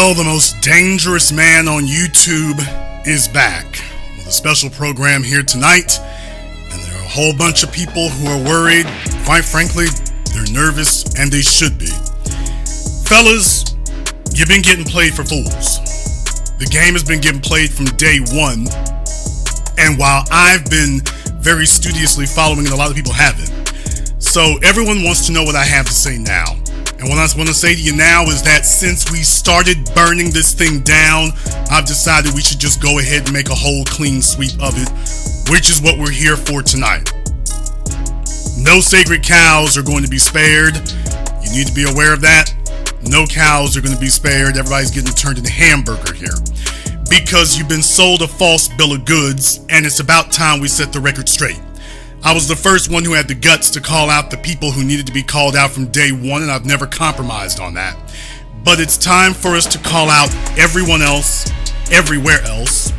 Well, the most dangerous man on YouTube is back with a special program here tonight, and there are a whole bunch of people who are worried. Quite frankly, they're nervous, and they should be. Fellas, you've been getting played for fools. The game has been getting played from day one, and while I've been very studiously following it, a lot of people haven't. So everyone wants to know what I have to say now. And what I want to say to you now is that since we started burning this thing down, I've decided we should just go ahead and make a whole clean sweep of it, which is what we're here for tonight. No sacred cows are going to be spared. You need to be aware of that. No cows are going to be spared. Everybody's getting turned into hamburger here. Because you've been sold a false bill of goods, and it's about time we set the record straight. I was the first one who had the guts to call out the people who needed to be called out from day one, and I've never compromised on that. But it's time for us to call out everyone else, everywhere else.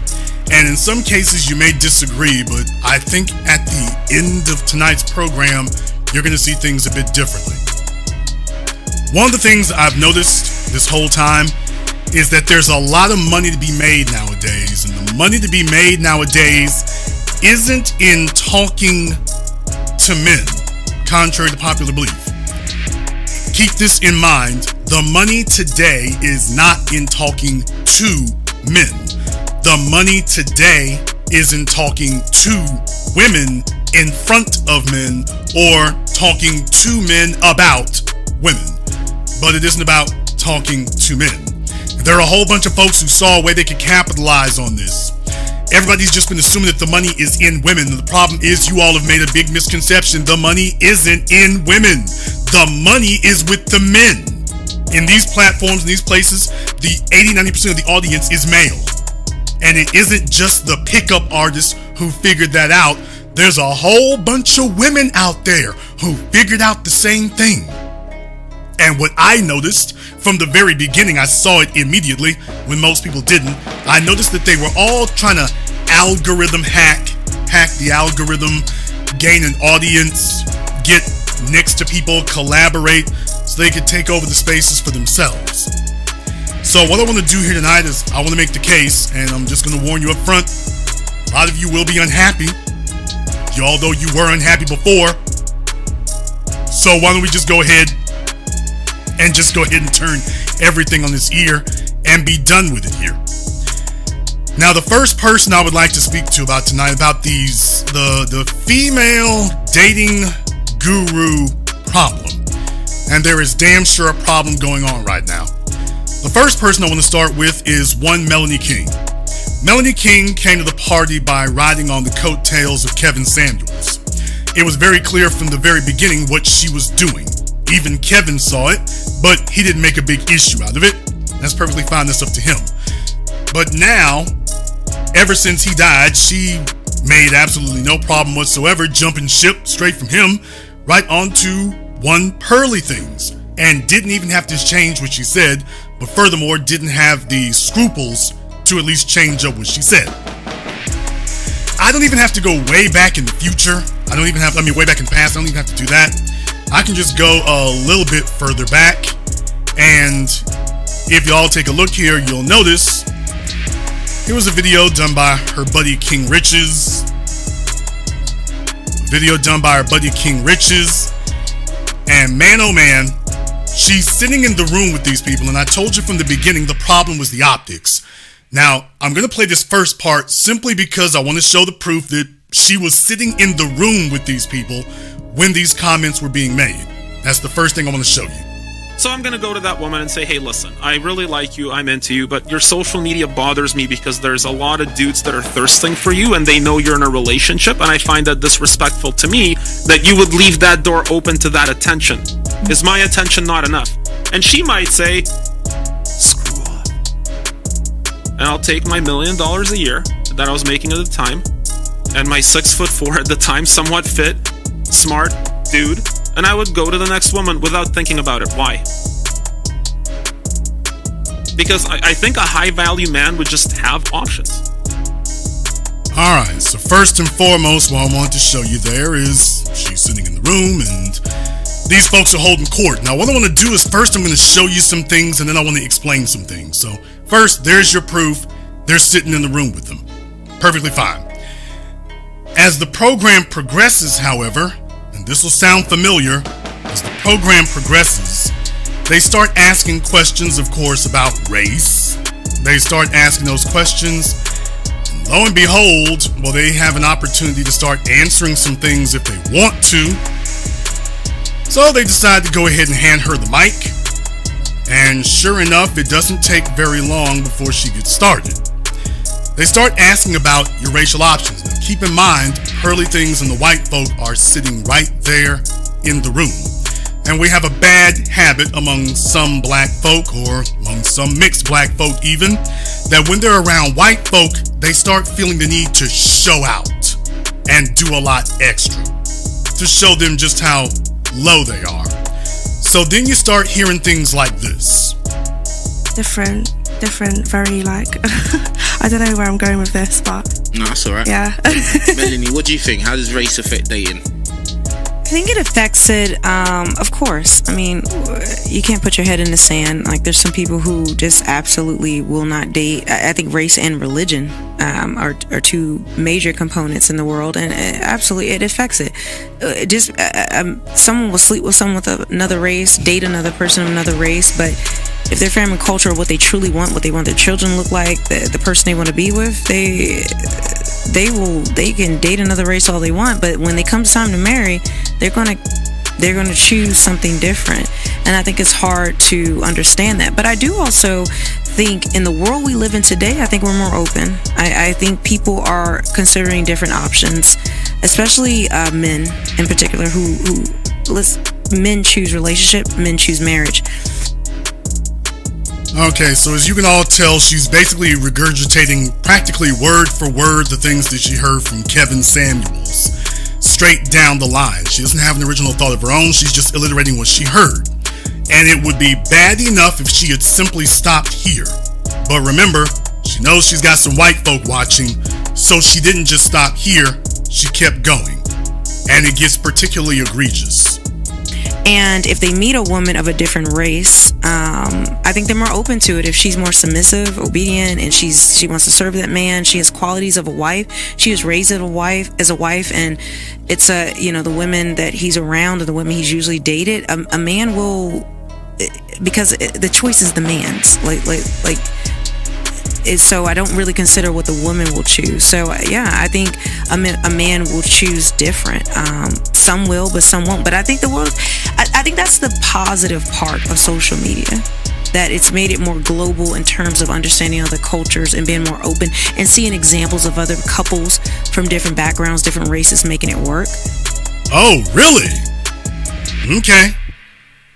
And in some cases you may disagree, but I think at the end of tonight's program, you're going to see things a bit differently. One of the things I've noticed this whole time is that there's a lot of money to be made nowadays, and the money to be made nowadays isn't in talking to men, contrary to popular belief. Keep this in mind. The money today is not in talking to men. The money today is in talking to women in front of men, or talking to men about women. But it isn't about talking to men. There are a whole bunch of folks who saw a way they could capitalize on this. Everybody's just been assuming that the money is in women. The problem is you all have made a big misconception. The money isn't in women. The money is with the men. In these platforms, in these places, the 80-90% of the audience is male. And it isn't just the pickup artists who figured that out. There's a whole bunch of women out there who figured out the same thing. And what I noticed from the very beginning, I saw it immediately when most people didn't. I noticed that they were all trying to algorithm hack the algorithm, gain an audience, get next to people, collaborate, so they could take over the spaces for themselves. So what I want to do here tonight is I want to make the case, and I'm just going to warn you up front, a lot of you will be unhappy, although you were unhappy before. So why don't we just go ahead and turn everything on its ear and be done with it here. Now, the first person I would like to speak to about tonight, about the female dating guru problem. And there is damn sure a problem going on right now. The first person I want to start with is one Melanie King. Melanie King came to the party by riding on the coattails of Kevin Samuels. It was very clear from the very beginning what she was doing. Even Kevin saw it, but he didn't make a big issue out of it. That's perfectly fine, that's up to him. But now, ever since he died, she made absolutely no problem whatsoever jumping ship straight from him right onto one Pearly Things, and didn't even have to change what she said, but furthermore didn't have the scruples to at least change up what she said. I don't even have to go way back in the future. Way back in the past. I don't even have to do that. I can just go a little bit further back, and if y'all take a look here, you'll notice here was a video done by her buddy King Riches. And man oh man, she's sitting in the room with these people, and I told you from the beginning the problem was the optics. Now, I'm going to play this first part simply because I want to show the proof that she was sitting in the room with these people when these comments were being made. That's the first thing I want to show you. So I'm gonna go to that woman and say, hey, listen, I really like you, I'm into you, but your social media bothers me because there's a lot of dudes that are thirsting for you and they know you're in a relationship, and I find that disrespectful to me that you would leave that door open to that attention. Is my attention not enough? And she might say, screw off. And I'll take my $1 million a year that I was making at the time, and my 6'4" at the time, somewhat fit, smart dude, and I would go to the next woman without thinking about it. Why? Because I think a high-value man would just have options. Alright, so first and foremost, what I want to show you there is she's sitting in the room, and these folks are holding court. Now, what I want to do is first I'm going to show you some things, and then I want to explain some things. So first, there's your proof. They're sitting in the room with them. Perfectly fine. As the program progresses, however, and this will sound familiar, as the program progresses, they start asking questions, of course, about race. They start asking those questions. And lo and behold, well, they have an opportunity to start answering some things if they want to. So they decide to go ahead and hand her the mic. And sure enough, it doesn't take very long before she gets started. They start asking about your racial options. Now, keep in mind, pearly things and the white folk are sitting right there in the room. And we have a bad habit among some black folk, or among some mixed black folk even, that when they're around white folk, they start feeling the need to show out and do a lot extra to show them just how low they are. So then you start hearing things like this. Different, very like, I don't know where I'm going with this, but... No, that's alright. Yeah. Melanie, what do you think? How does race affect dating? I think it affects it, of course. I mean, you can't put your head in the sand. Like, there's some people who just absolutely will not date. I think race and religion are two major components in the world, and absolutely it affects it. Someone will sleep with someone with another race, date another person of another race, but if their family culture, what they truly want, what they want their children to look like, the person they want to be with, they can date another race all they want, but when it comes time to marry, they're gonna choose something different. And I think it's hard to understand that. But I do also think in the world we live in today, I think we're more open. I think people are considering different options, especially men in particular, men choose relationship, men choose marriage. Okay, so as you can all tell, she's basically regurgitating practically word for word the things that she heard from Kevin Samuels, straight down the line. She doesn't have an original thought of her own, she's just alliterating what she heard. And it would be bad enough if she had simply stopped here. But remember, she knows she's got some white folk watching, so she didn't just stop here, she kept going. And it gets particularly egregious. And if they meet a woman of a different race, I think they're more open to it. If she's more submissive, obedient, and she wants to serve that man, she has qualities of a wife. She was raised as a wife, and it's the women that he's around or the women he's usually dated. A man will, because the choice is the man's. So I don't really consider what the woman will choose. So yeah, I think a man will choose different. Some will, but some won't. But I think I think that's the positive part of social media, that it's made it more global in terms of understanding other cultures and being more open and seeing examples of other couples from different backgrounds, different races making it work. Oh, really? Okay.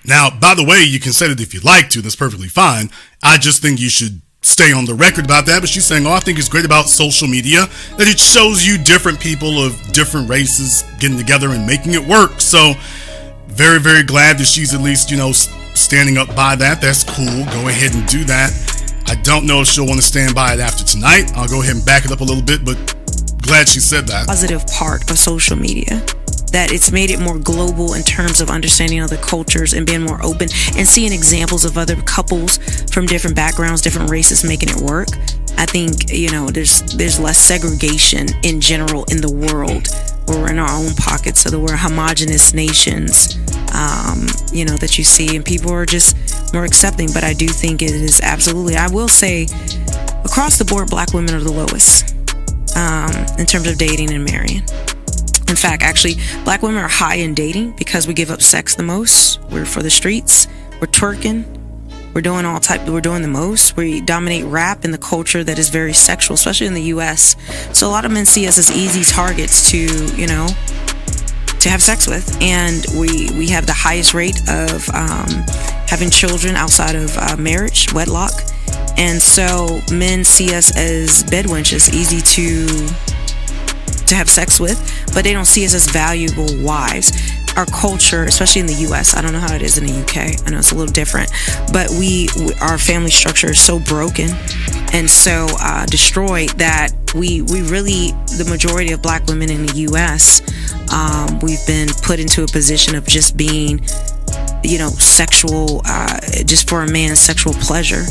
Now, by the way, you can say that if you'd like to, that's perfectly fine. I just think you should stay on the record about that. But she's saying, I think it's great about social media that it shows you different people of different races getting together and making it work. So very, very glad that she's at least, standing up by that. That's cool. Go ahead and do that. I don't know if she'll want to stand by it after tonight. I'll go ahead and back it up a little bit, but glad she said that. Positive part of social media, that it's made it more global in terms of understanding other cultures and being more open and seeing examples of other couples from different backgrounds, different races making it work. I think, there's less segregation in general in the world. We're in our own pockets, so that we're homogenous nations, that you see, and people are just more accepting. But I do think it is absolutely, I will say, across the board, black women are the lowest in terms of dating and marrying. In fact, actually, black women are high in dating because we give up sex the most. We're for the streets. We're twerking. We're doing the most. We dominate rap in the culture that is very sexual, especially in the U.S. So a lot of men see us as easy targets to have sex with. And we have the highest rate of having children outside of marriage, wedlock. And so men see us as bed wenches, easy to have sex with, but they don't see us as valuable wives. our culture, especially in the U.S., I don't know how it is in the U.K. I know it's a little different, but our family structure is so broken and so destroyed that we really, the majority of black women in the U.S., we've been put into a position of just being, sexual, just for a man's sexual pleasure.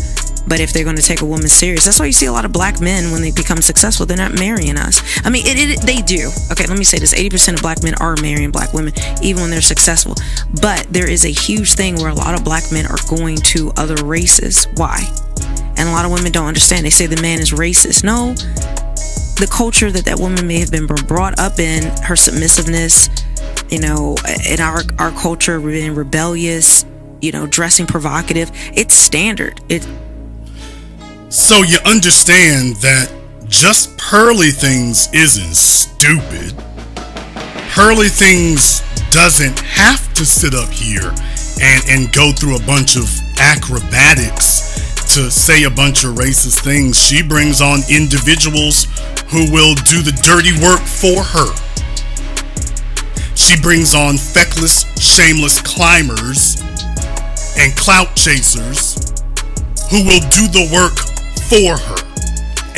But if they're going to take a woman serious, that's why you see a lot of black men, when they become successful, they're not marrying us. I mean, they do. Okay, let me say this. 80% of black men are marrying black women, even when they're successful. But there is a huge thing where a lot of black men are going to other races. Why? And a lot of women don't understand. They say the man is racist. No, the culture that woman may have been brought up in, her submissiveness, in our culture, being rebellious, dressing provocative, it's standard. So you understand that just Pearly Things isn't stupid. Pearly Things doesn't have to sit up here and go through a bunch of acrobatics to say a bunch of racist things. She brings on individuals who will do the dirty work for her. She brings on feckless, shameless climbers and clout chasers who will do the work for her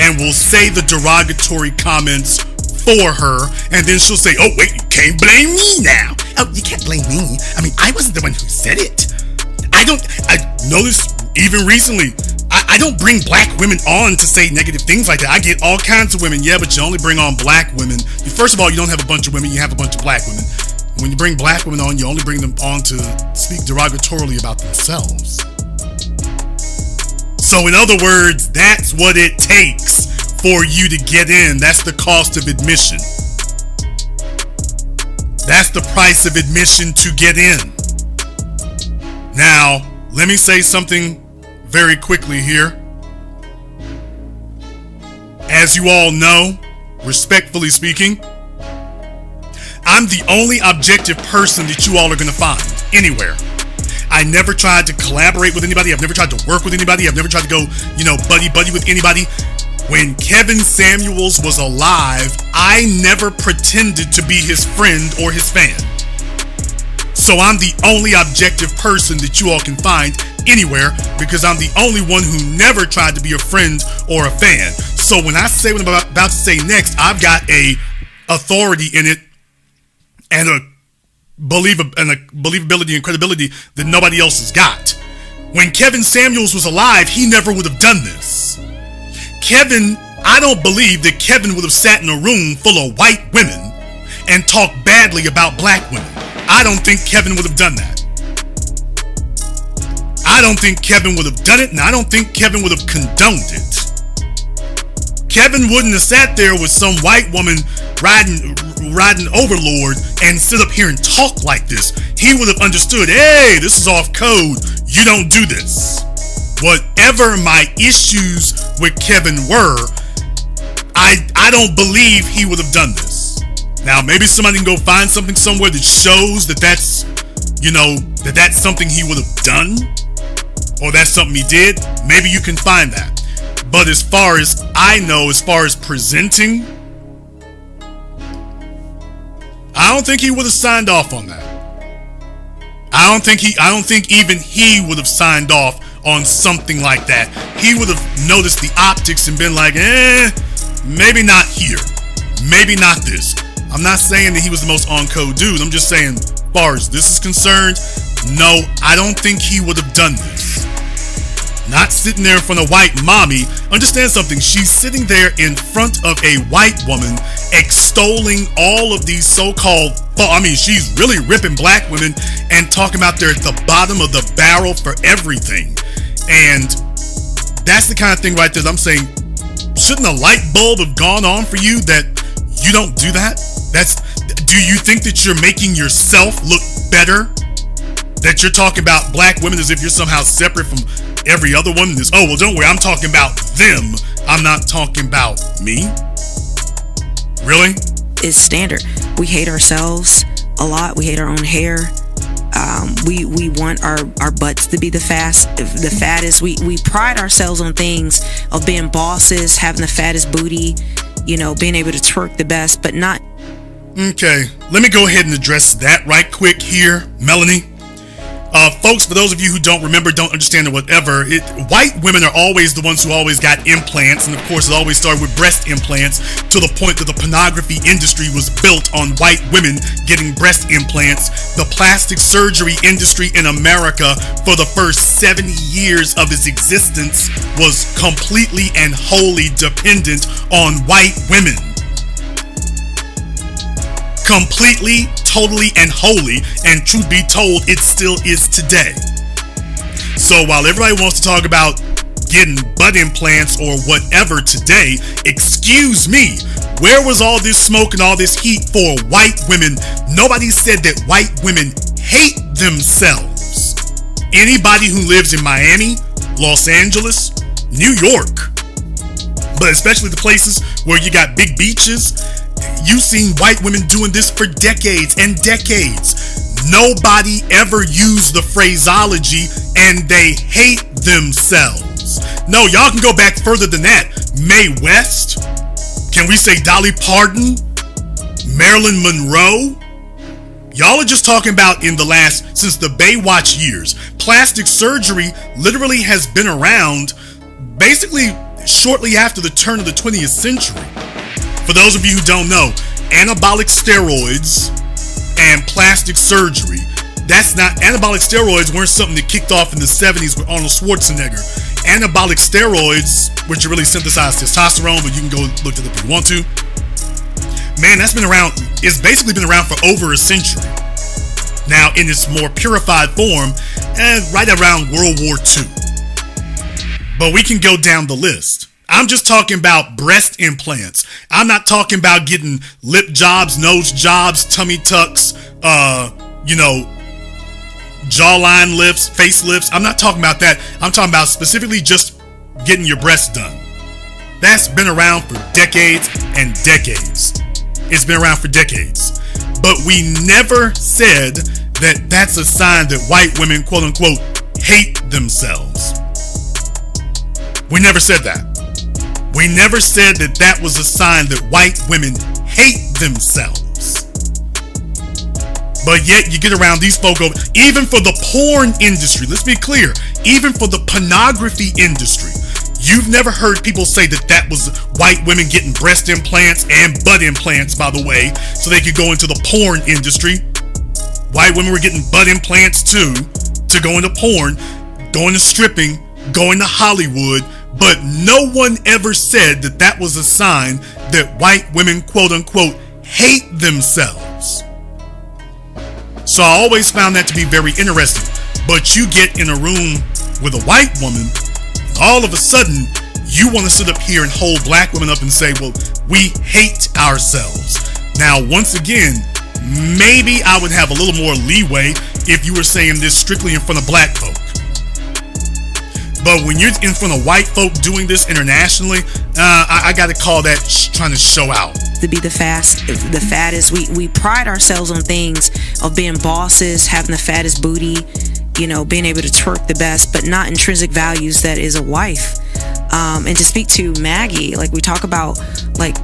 and will say the derogatory comments for her, and then she'll say, oh wait, you can't blame me now. Oh, you can't blame me. I mean, I wasn't the one who said it. I noticed even recently, I don't bring black women on to say negative things like that. I get all kinds of women, yeah, but you only bring on black women. First of all, you don't have a bunch of women, you have a bunch of black women. When you bring black women on, you only bring them on to speak derogatorily about themselves. So in other words, that's what it takes for you to get in. That's the cost of admission. That's the price of admission to get in. Now, let me say something very quickly here. As you all know, respectfully speaking, I'm the only objective person that you all are going to find anywhere. I never tried to collaborate with anybody. I've never tried to work with anybody. I've never tried to go, buddy with anybody. When Kevin Samuels was alive, I never pretended to be his friend or his fan. So I'm the only objective person that you all can find anywhere, because I'm the only one who never tried to be a friend or a fan. So when I say what I'm about to say next, I've got a authority in it and a believability and credibility that nobody else has got. When Kevin Samuels was alive, he never would have done this. I don't believe that Kevin would have sat in a room full of white women and talked badly about black women. I don't think Kevin would have done that. I don't think Kevin would have done it, and I don't think Kevin would have condoned it. Kevin wouldn't have sat there with some white woman riding overlord and sit up here and talk like this. He would have understood, hey, this is off code. You don't do this. Whatever my issues with Kevin were, I don't believe he would have done this. Now, maybe somebody can go find something somewhere that shows that that's something he would have done, or that's something he did. Maybe you can find that. But as far as I know, as far as presenting, I don't think he would have signed off on that. I don't think even he would have signed off on something like that. He would have noticed the optics and been like, maybe not here. Maybe not this. I'm not saying that he was the most on-code dude. I'm just saying, as far as this is concerned, no, I don't think he would have done this. Not sitting there in front of white mommy. Understand something. She's sitting there in front of a white woman extolling all of these so-called, she's really ripping black women and talking about they're at the bottom of the barrel for everything. And that's the kind of thing right there that I'm saying, shouldn't a light bulb have gone on for you that you don't do that? Do you think that you're making yourself look better? That you're talking about black women as if you're somehow separate from every other woman? Don't worry, I'm talking about them. I'm not talking about me. Really? It's standard. We hate ourselves a lot. We hate our own hair. We want our butts to be the fattest. We pride ourselves on things of being bosses, having the fattest booty, being able to twerk the best, but not Okay, let me go ahead and address that right quick here, Melanie. Folks, for those of you who don't remember, don't understand, or whatever, white women are always the ones who always got implants, and of course it always started with breast implants, to the point that the pornography industry was built on white women getting breast implants. The plastic surgery industry in America for the first 70 years of its existence was completely and wholly dependent on white women. Completely, totally, and wholly, and truth be told, it still is today. So while everybody wants to talk about getting butt implants or whatever today, excuse me, where was all this smoke and all this heat for white women? Nobody said that white women hate themselves. Anybody who lives in Miami, Los Angeles, New York, but especially the places where you got big beaches, you've seen white women doing this for decades and decades. Nobody ever used the phraseology, and they hate themselves. No, y'all can go back further than that. Mae West? Can we say Dolly Parton? Marilyn Monroe? Y'all are just talking about since the Baywatch years. Plastic surgery literally has been around basically shortly after the turn of the 20th century. For those of you who don't know, anabolic steroids and plastic surgery, anabolic steroids weren't something that kicked off in the 70s with Arnold Schwarzenegger. Anabolic steroids, which are really synthesized testosterone, but you can go look it up if you want to. Man, it's basically been around for over a century. Now, in its more purified form, and right around World War II. But we can go down the list. I'm just talking about breast implants. I'm not talking about getting lip jobs, nose jobs, tummy tucks, jawline lifts, facelifts. I'm not talking about that. I'm talking about specifically just getting your breasts done. That's been around for decades and decades. It's been around for decades. But we never said that that's a sign that white women, quote unquote, hate themselves. We never said that. We never said that that was a sign that white women hate themselves. But yet you get around these folk over, even for the porn industry, let's be clear, even for the pornography industry, you've never heard people say that that was white women getting breast implants and butt implants, by the way, so they could go into the porn industry. White women were getting butt implants too, to go into porn, going to stripping, going to Hollywood. But no one ever said that that was a sign that white women, quote unquote, hate themselves. So I always found that to be very interesting. But you get in a room with a white woman, and all of a sudden, you want to sit up here and hold black women up and say, well, we hate ourselves. Now, once again, maybe I would have a little more leeway if you were saying this strictly in front of black folk. But when you're in front of white folk doing this internationally, I got to call that trying to show out. To be the fattest, we pride ourselves on things of being bosses, having the fattest booty, being able to twerk the best, but not intrinsic values that is a wife. And to speak to Maggie, like we talk about like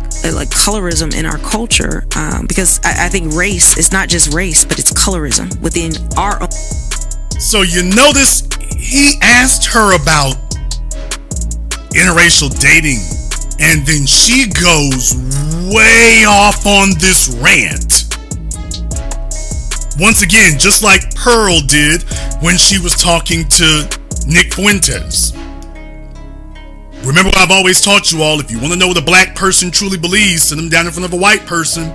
colorism in our culture, because I think race is not just race, but it's colorism within our own. So this. He asked her about interracial dating, and then she goes way off on this rant. Once again, just like Pearl did when she was talking to Nick Fuentes. Remember what I've always taught you all, if you want to know what a black person truly believes, send them down in front of a white person.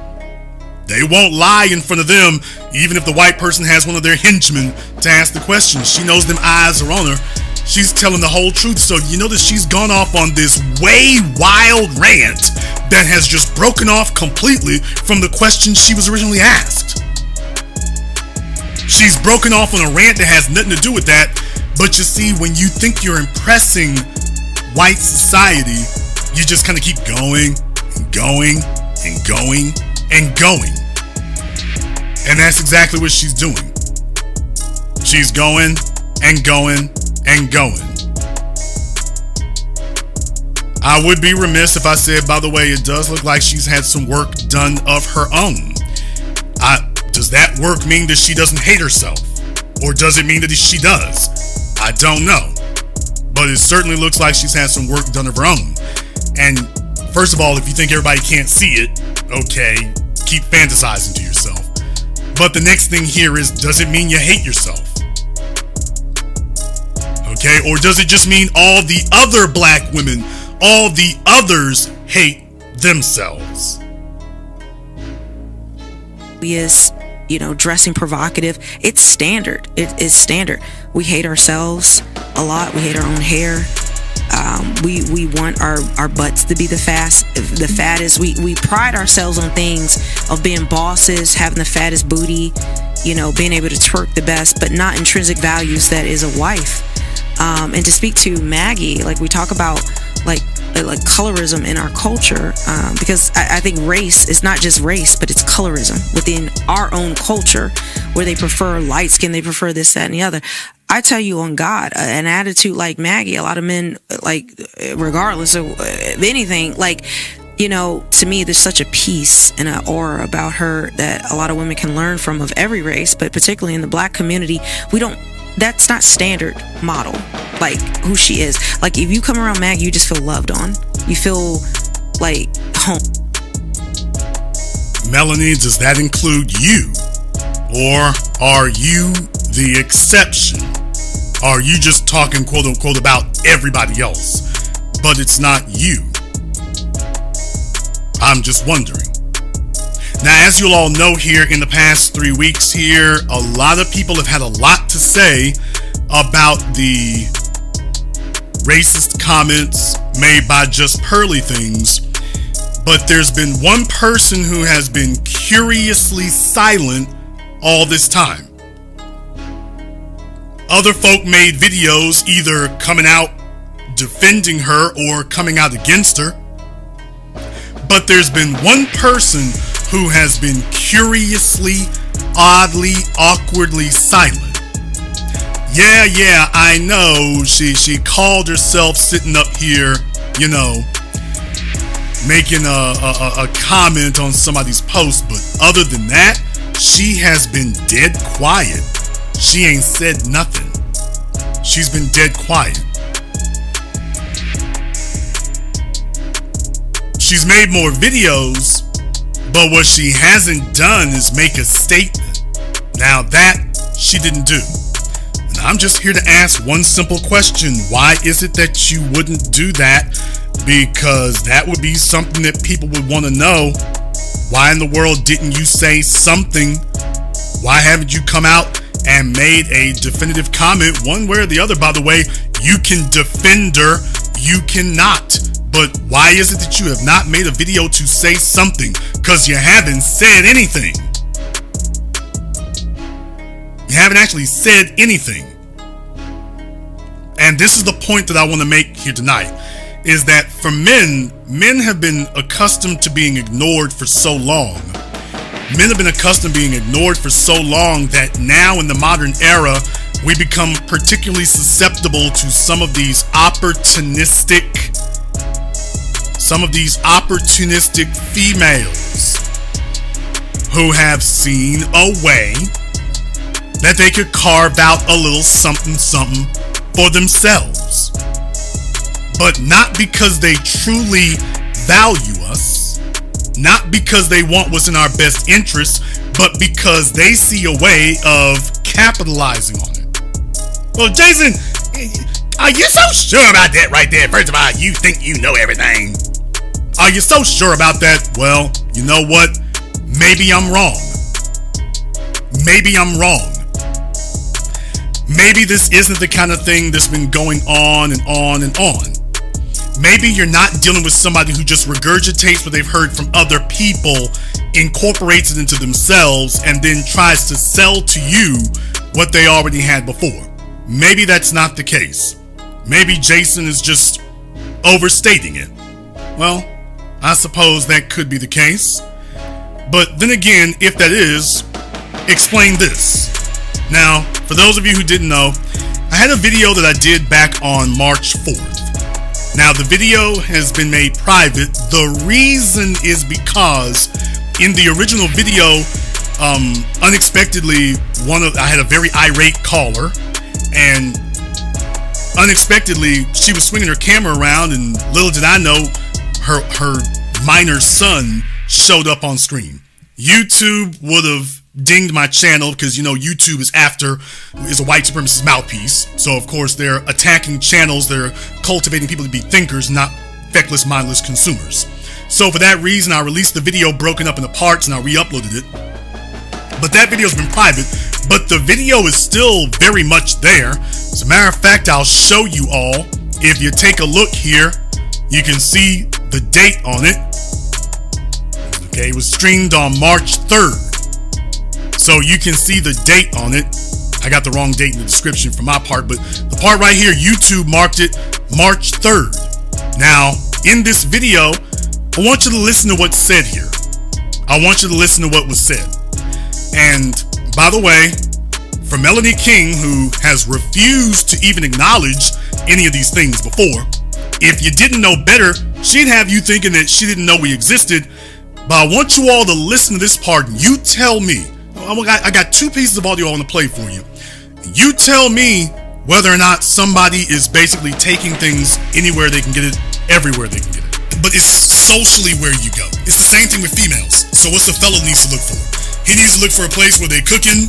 They won't lie in front of them, even if the white person has one of their henchmen to ask the questions. She knows them eyes are on her. She's telling the whole truth. So you notice she's gone off on this way wild rant that has just broken off completely from the question she was originally asked. She's broken off on a rant that has nothing to do with that. But you see, when you think you're impressing white society, you just kind of keep going and going and going and going. And that's exactly what she's doing. She's going and going and going. I would be remiss if I said, by the way, it does look like she's had some work done of her own. Does that work mean that she doesn't hate herself? Or does it mean that she does? I don't know. But it certainly looks like she's had some work done of her own. And first of all, if you think everybody can't see it, okay, keep fantasizing to yourself. But the next thing here is, does it mean you hate yourself? Okay, or does it just mean all the other black women, all the others hate themselves? Is, dressing provocative. It's standard. It is standard. We hate ourselves a lot. We hate our own hair. We want our butts to be the fattest. We pride ourselves on things of being bosses, having the fattest booty, being able to twerk the best, but not intrinsic values that is a wife. And to speak to Maggie, like we talk about like colorism in our culture, because I think race is not just race, but it's colorism within our own culture, where they prefer light skin, they prefer this, that, and the other. I tell you on God, an attitude like Maggie, a lot of men, like, regardless of anything, like, to me, there's such a peace and an aura about her that a lot of women can learn from, of every race, but particularly in the black community. That's not standard model, like who she is. Like, if you come around Maggie, you just feel loved on. You feel like home. Melanie, does that include you? Or are you the exception? Are you just talking, quote unquote, about everybody else, but it's not you? I'm just wondering. Now, as you'll all know, here in the past 3 weeks here, a lot of people have had a lot to say about the racist comments made by Just Pearly Things, but there's been one person who has been curiously silent all this time. Other folk made videos either coming out defending her or coming out against her, but there's been one person who has been curiously, oddly, awkwardly silent. Yeah, I know, she called herself sitting up here, making a comment on somebody's post, but other than that, she has been dead quiet. She ain't said nothing. She's been dead quiet. She's made more videos, but what she hasn't done is make a statement. Now that she didn't do. And I'm just here to ask one simple question. Why is it that you wouldn't do that? Because that would be something that people would want to know. Why in the world didn't you say something? Why haven't you come out and made a definitive comment one way or the other? By the way, you can defend her, you cannot. But why is it that you have not made a video to say something? Because you haven't said anything. You haven't actually said anything. And this is the point that I want to make here tonight, is that for men have been accustomed to being ignored for so long. Men have been accustomed to being ignored for so long that now in the modern era, we become particularly susceptible to some of these opportunistic females who have seen a way that they could carve out a little something for themselves. But not because they truly value us, not because they want what's in our best interest, but because they see a way of capitalizing on it. Well, Jason, are you so sure about that right there? First of all, you think you know everything. Are you so sure about that? Well, you know what? Maybe I'm wrong. Maybe I'm wrong. Maybe this isn't the kind of thing that's been going on and on and on. Maybe you're not dealing with somebody who just regurgitates what they've heard from other people, incorporates it into themselves, and then tries to sell to you what they already had before. Maybe that's not the case. Maybe Jason is just overstating it. Well, I suppose that could be the case. But then again, if that is, explain this. Now, for those of you who didn't know, I had a video that I did back on March 4th. Now, the video has been made private. The reason is because in the original video, unexpectedly, I had a very irate caller, and unexpectedly she was swinging her camera around, and little did I know her minor son showed up on screen. YouTube would have dinged my channel because, YouTube is a white supremacist mouthpiece. So of course they're attacking channels. They're cultivating people to be thinkers, not feckless, mindless consumers. So for that reason, I released the video broken up into parts and I re-uploaded it. But that video's been private, but the video is still very much there. As a matter of fact, I'll show you all. If you take a look here, you can see the date on it. Okay, it was streamed on March 3rd. So you can see the date on it. I got the wrong date in the description for my part, but the part right here, YouTube marked it March 3rd. Now, in this video, I want you to listen to what's said here. I want you to listen to what was said. And by the way, for Melanie King, who has refused to even acknowledge any of these things before, if you didn't know better, she'd have you thinking that she didn't know we existed. But I want you all to listen to this part and you tell me. I got 2 pieces of audio I want to play for you. You tell me whether or not somebody is basically taking things anywhere they can get it, everywhere they can get it. But it's socially where you go. It's the same thing with females. So what's the fella needs to look for? He needs to look for a place where they're cooking,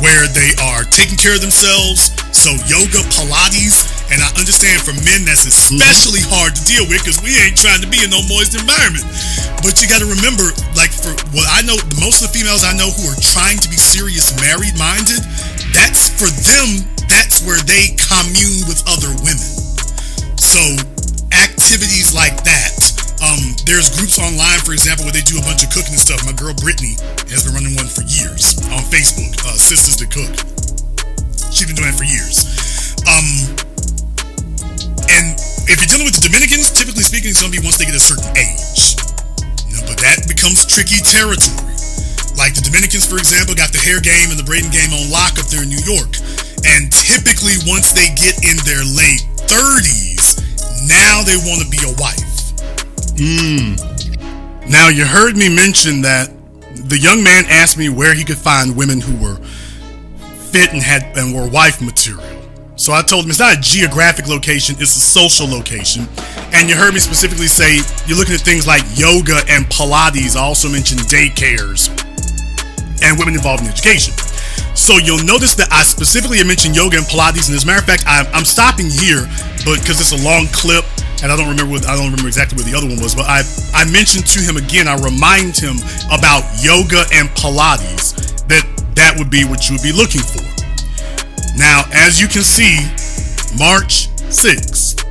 where they are taking care of themselves. So yoga, Pilates, and I understand for men that's especially hard to deal with because we ain't trying to be in no moist environment. But you got to remember, like for what I know, most of the females I know who are trying to be serious, married-minded, that's for them, that's where they commune with other women. So activities like that. There's groups online, for example, where they do a bunch of cooking and stuff. My girl Brittany has been running one for years on Facebook, Sisters That Cook. She's been doing it for years. And if you're dealing with the Dominicans, typically speaking, it's going to be once they get a certain age. But that becomes tricky territory. Like the Dominicans, for example, got the hair game and the braiding game on lock up there in New York. And typically once they get in their late 30s, now they want to be a wife. Now you heard me mention that the young man asked me where he could find women who were fit and were wife material. So I told him it's not a geographic location, it's a social location. And you heard me specifically say you're looking at things like yoga and Pilates. I also mentioned daycares and women involved in education. So you'll notice that I specifically mentioned yoga and Pilates. And as a matter of fact, I'm stopping here, but because it's a long clip and I don't remember exactly where the other one was, but I mentioned to him again, I remind him about yoga and Pilates, that would be what you would be looking for. Now, as you can see, March 6th.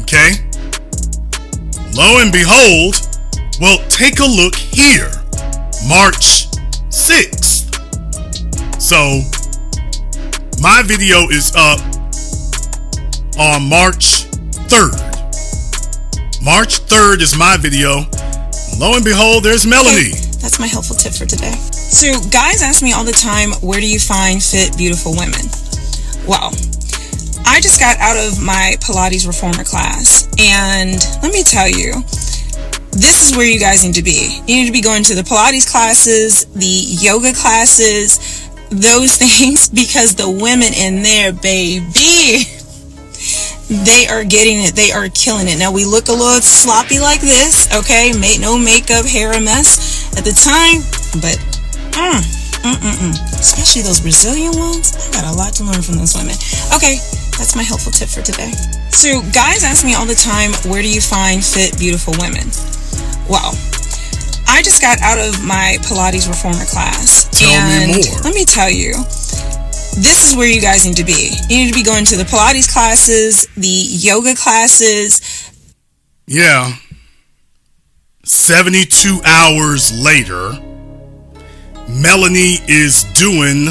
Okay? Lo and behold, well, take a look here. March 6th. So, my video is up on March 3rd. March 3rd is my video. Lo and behold, there's Melanie. That's my helpful tip for today. So guys ask me all the time, where do you find fit, beautiful women? Well, I just got out of my Pilates reformer class, and let me tell you, this is where you guys need to be. You need to be going to the Pilates classes, the yoga classes, those things, because the women in there, baby, they are getting it. They are killing it. Now, we look a little sloppy like this, okay? No makeup, hair a mess at the time, but especially those Brazilian ones. I got a lot to learn from those women. Okay, that's my helpful tip for today. So guys ask me all the time, where do you find fit, beautiful women? Well, I just got out of my Pilates reformer class. Tell me more. Let me tell you, this is where you guys need to be. You need to be going to the Pilates classes, the yoga classes. Yeah. 72 hours later, Melanie is doing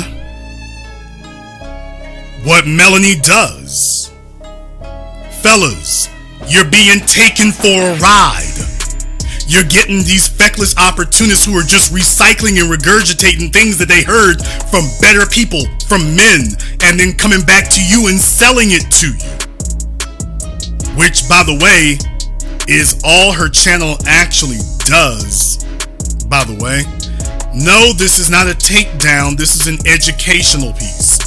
what Melanie does. Fellas, you're being taken for a ride. You're getting these feckless opportunists who are just recycling and regurgitating things that they heard from better people, from men, and then coming back to you and selling it to you. Which, by the way, is all her channel actually does. By the way, No, this is not a takedown. This is an educational piece.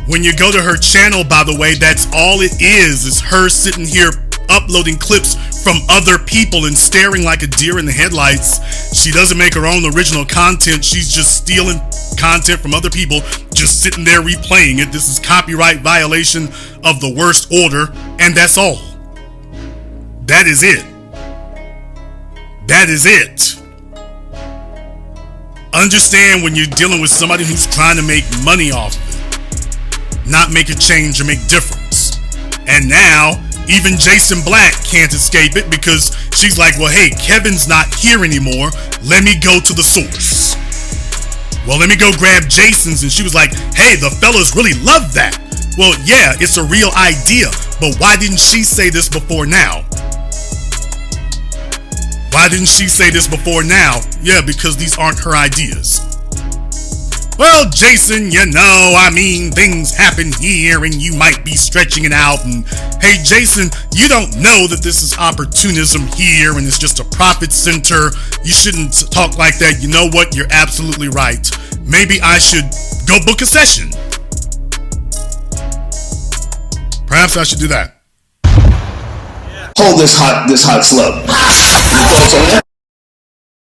When you go to her channel, by the way, that's all it is her sitting here uploading clips from other people and staring like a deer in the headlights. She doesn't make her own original content. She's just stealing content from other people, just sitting there replaying it. This is copyright violation of the worst order, and that's all. That is it. That is it. Understand when you're dealing with somebody who's trying to make money off of it, not make a change or make difference. And now, even Jason Black can't escape it because she's like, well, hey, Kevin's not here anymore. Let me go to the source. Well, let me go grab Jason's. And she was like, hey, the fellas really love that. Well, yeah, it's a real idea. But why didn't she say this before now? Why didn't she say this before now? Yeah, because these aren't her ideas. Well, Jason, you know, I mean, things happen here and you might be stretching it out. And hey, Jason, you don't know that this is opportunism here and it's just a profit center. You shouldn't talk like that. You know what? You're absolutely right. Maybe I should go book a session. Perhaps I should do that. Hold this hot slug.